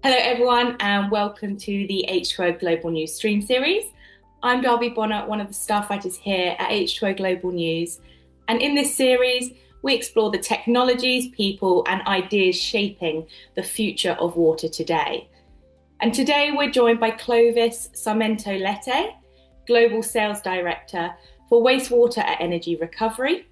Hello, everyone, and welcome to the H2O Global News stream series. I'm Darby Bonner, one of the staff writers here at H2O Global News. And in this series, we explore the technologies, people, and ideas shaping the future of water today. And today, we're joined by Clovis Sarmento Lete, Global Sales Director for Wastewater at Energy Recovery.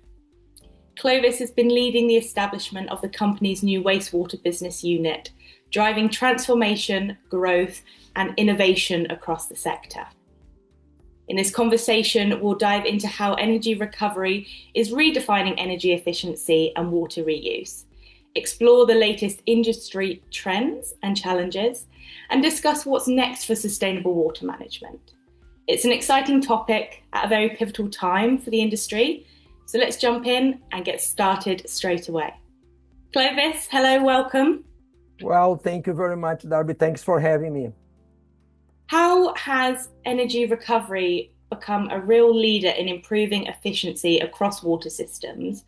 Clovis has been leading the establishment of the company's new wastewater business unit, driving transformation, growth, and innovation across the sector. In this conversation, we'll dive into how energy recovery is redefining energy efficiency and water reuse, explore the latest industry trends and challenges, and discuss what's next for sustainable water management. It's an exciting topic at a very pivotal time for the industry, so let's jump in and get started straight away. Clovis, hello, welcome. Well, thank you very much, Darby. Thanks for having me. How has energy recovery become a real leader in improving efficiency across water systems?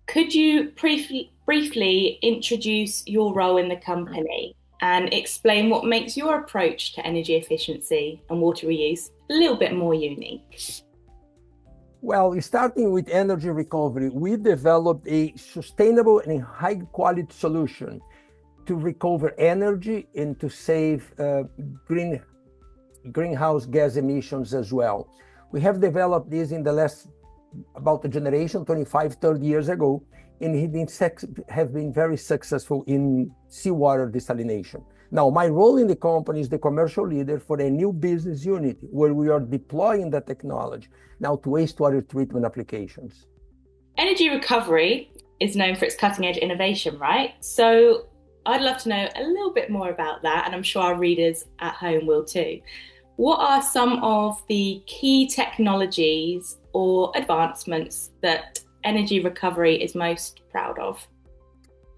Could you briefly introduce your role in the company and explain what makes your approach to energy efficiency and water reuse a little bit more unique? Well, starting with energy recovery, we developed a sustainable and high quality solution to recover energy and to save greenhouse gas emissions as well. We have developed this in the last about a generation, 25, 30 years ago, and have been very successful in seawater desalination. Now, my role in the company is the commercial leader for a new business unit where we are deploying the technology now to wastewater treatment applications. Energy recovery is known for its cutting edge innovation, right? So I'd love to know a little bit more about that, and I'm sure our readers at home will too. What are some of the key technologies or advancements that energy recovery is most proud of?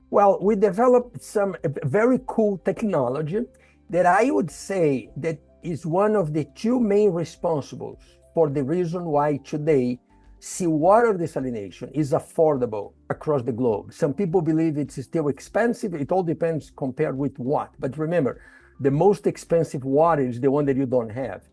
Well, we developed some very cool technology that I would say that is one of the two main responsibles for the reason why today seawater desalination is affordable across the globe. Some people believe it's still expensive. It all depends compared with what. But remember, the most expensive water is the one that you don't have.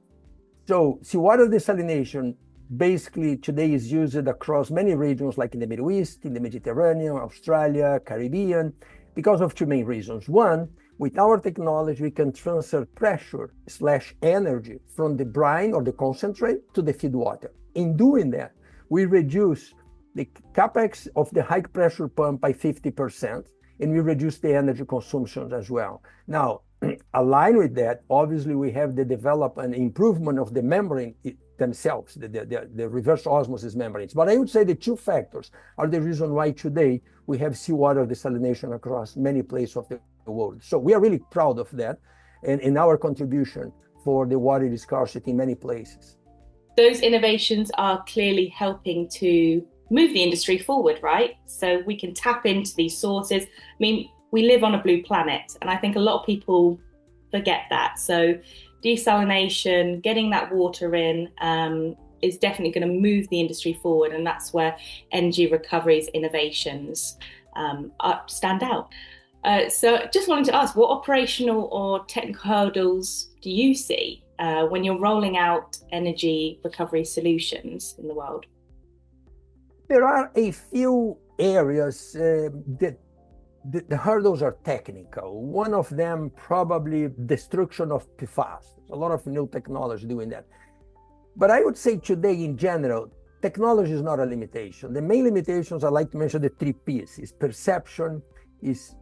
So seawater desalination basically today is used across many regions like in the Middle East, in the Mediterranean, Australia, Caribbean, because of two main reasons. One, with our technology, we can transfer pressure/energy from the brine or the concentrate to the feed water. In doing that, we reduce the capex of the high pressure pump by 50%, and we reduce the energy consumption as well. Now, aligned with that, obviously we have the development and improvement of the membrane themselves, the reverse osmosis membranes. But I would say the two factors are the reason why today we have seawater desalination across many places of the world. So we are really proud of that and in our contribution for the water scarcity in many places. Those innovations are clearly helping to move the industry forward, right? So we can tap into these sources. I mean, we live on a blue planet, and I think a lot of people forget that. So desalination, getting that water in, is definitely going to move the industry forward, and that's where energy recovery's innovations stand out. So just wanted to ask, what operational or technical hurdles do you see when you're rolling out energy recovery solutions in the world? There are a few areas that the hurdles are technical. One of them probably destruction of PFAS. There's a lot of new technology doing that. But I would say today in general, technology is not a limitation. The main limitations I like to mention the three P's: is perception, is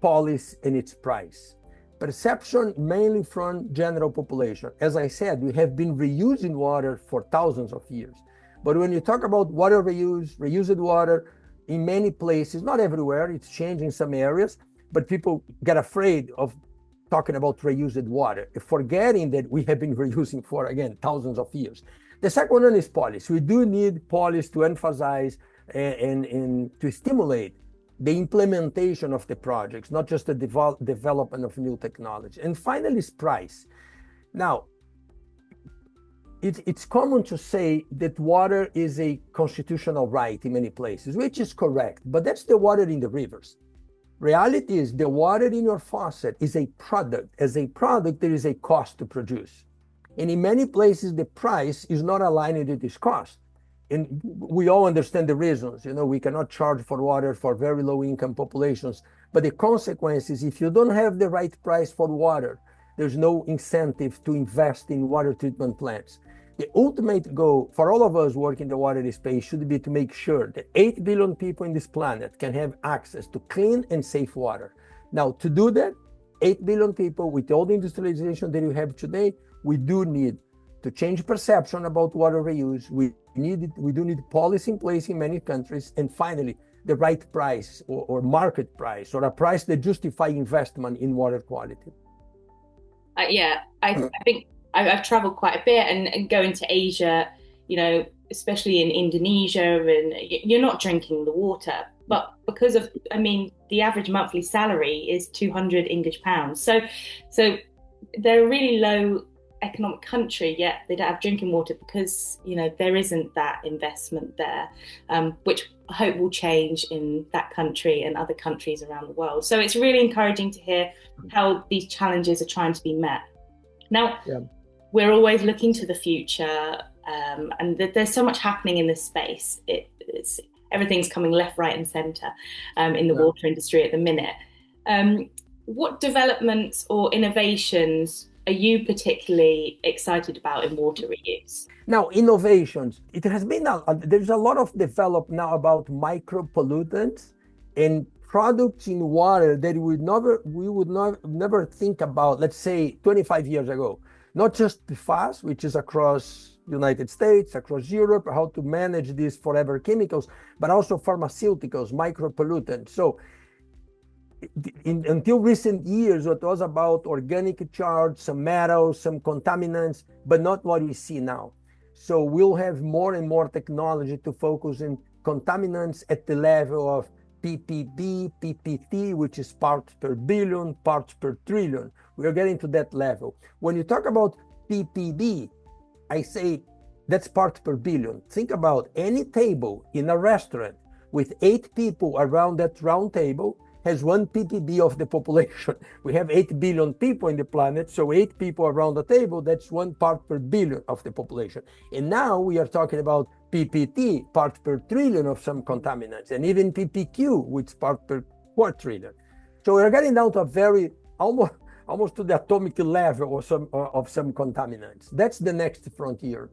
policy, and its price. Perception mainly from general population. As I said, we have been reusing water for thousands of years. But when you talk about water reuse, reused water, in many places, not everywhere, it's changing in some areas, but people get afraid of talking about reused water, forgetting that we have been reusing for, again, thousands of years. The second one is policy. We do need policy to emphasize and to stimulate the implementation of the projects, not just the development of new technology. And finally is price. Now, it's common to say that water is a constitutional right in many places, which is correct, but that's the water in the rivers. Reality is the water in your faucet is a product. As a product, there is a cost to produce. And in many places, the price is not aligned with this cost. And we all understand the reasons. We cannot charge for water for very low income populations. But the consequence is if you don't have the right price for water, there's no incentive to invest in water treatment plants. The ultimate goal for all of us working in the water space should be to make sure that 8 billion people in this planet can have access to clean and safe water. Now, to do that, 8 billion people with all the industrialization that we have today, we do need to change perception about water reuse. We do need policy in place in many countries. And finally, the right price or market price or a price that justifies investment in water quality. Yeah, I think I've traveled quite a bit and going to Asia, especially in Indonesia, and you're not drinking the water. But because of, the average monthly salary is 200 English pounds. So they're a really low economic country, yet they don't have drinking water because, there isn't that investment there, which I hope will change in that country and other countries around the world. So it's really encouraging to hear how these challenges are trying to be met. Now, we're always looking to the future, and there's so much happening in this space. Everything's coming left, right, and centre in the water industry at the minute. What developments or innovations are you particularly excited about in water reuse? Now, innovations. It has been there's a lot of developed now about micropollutants and products in water that we would never think about, let's say 25 years ago. Not just PFAS, which is across United States, across Europe, how to manage these forever chemicals, but also pharmaceuticals, micropollutants. So until recent years, it was about organic charge, some metals, some contaminants, but not what we see now. So we'll have more and more technology to focus on contaminants at the level of ppb, ppt, which is parts per billion, parts per trillion. We are getting to that level. When you talk about ppb, I say that's parts per billion. Think about any table in a restaurant with 8 people around that round table has 1 ppb of the population. We have 8 billion people in the planet, so 8 people around the table, that's 1 part per billion of the population. And now we are talking about PPT, part per trillion of some contaminants, and even PPQ, which is part per quadrillion. So we're getting down to a very, almost to the atomic level of some contaminants. That's the next frontier.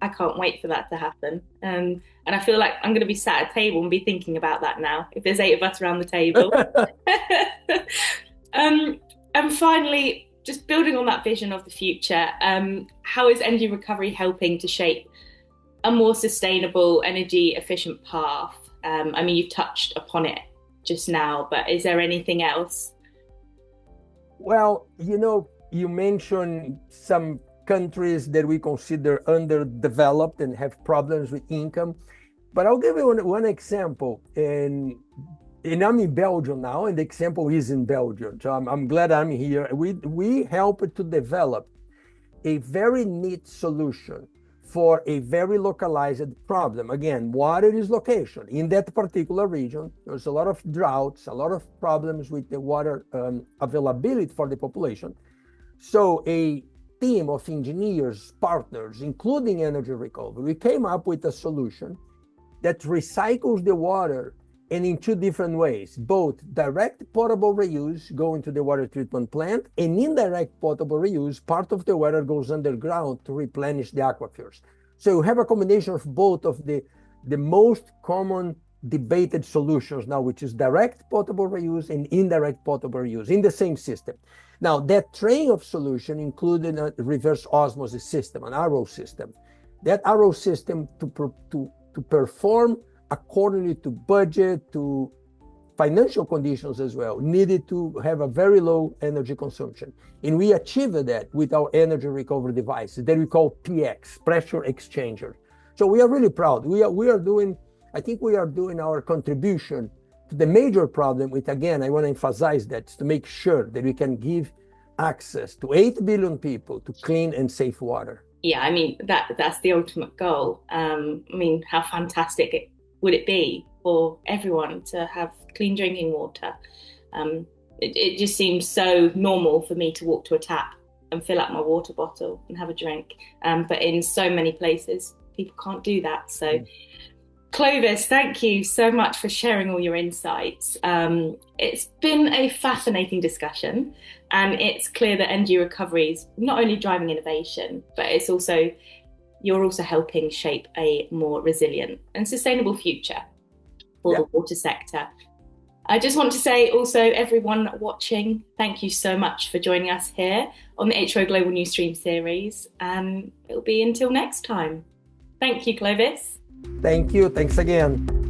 I can't wait for that to happen. And I feel like I'm going to be sat at a table and be thinking about that now, if there's 8 of us around the table. And finally, just building on that vision of the future, how is energy recovery helping to shape a more sustainable, energy efficient path? You've touched upon it just now, but is there anything else? Well, you mentioned some countries that we consider underdeveloped and have problems with income. But I'll give you one example. And I'm in Belgium now, and the example is in Belgium. So I'm glad I'm here. We helped to develop a very neat solution for a very localized problem. Again, water is location. In that particular region, there's a lot of droughts, a lot of problems with the water availability for the population. So a team of engineers, partners, including energy recovery, we came up with a solution that recycles the water and in 2 different ways, both direct potable reuse going to the water treatment plant and indirect potable reuse, part of the water goes underground to replenish the aquifers. So you have a combination of both of the most common debated solutions now, which is direct potable reuse and indirect potable reuse in the same system. Now, that train of solution included a reverse osmosis system, an RO system. That RO system to perform accordingly to budget, to financial conditions as well, needed to have a very low energy consumption. And we achieved that with our energy recovery devices that we call PX, pressure exchanger. So we are really proud. We are doing our contribution to the major problem, which again, I want to emphasize that, is to make sure that we can give access to 8 billion people to clean and safe water. Yeah, that's the ultimate goal. How fantastic would it be for everyone to have clean drinking water. It just seems so normal for me to walk to a tap and fill up my water bottle and have a drink. But in so many places, people can't do that. So, Clovis, thank you so much for sharing all your insights. It's been a fascinating discussion, and it's clear that energy recovery is not only driving innovation, but you're also helping shape a more resilient and sustainable future for the water sector. I just want to say also, everyone watching, thank you so much for joining us here on the H2O Global News Stream series. And it'll be until next time. Thank you, Clovis. Thank you. Thanks again.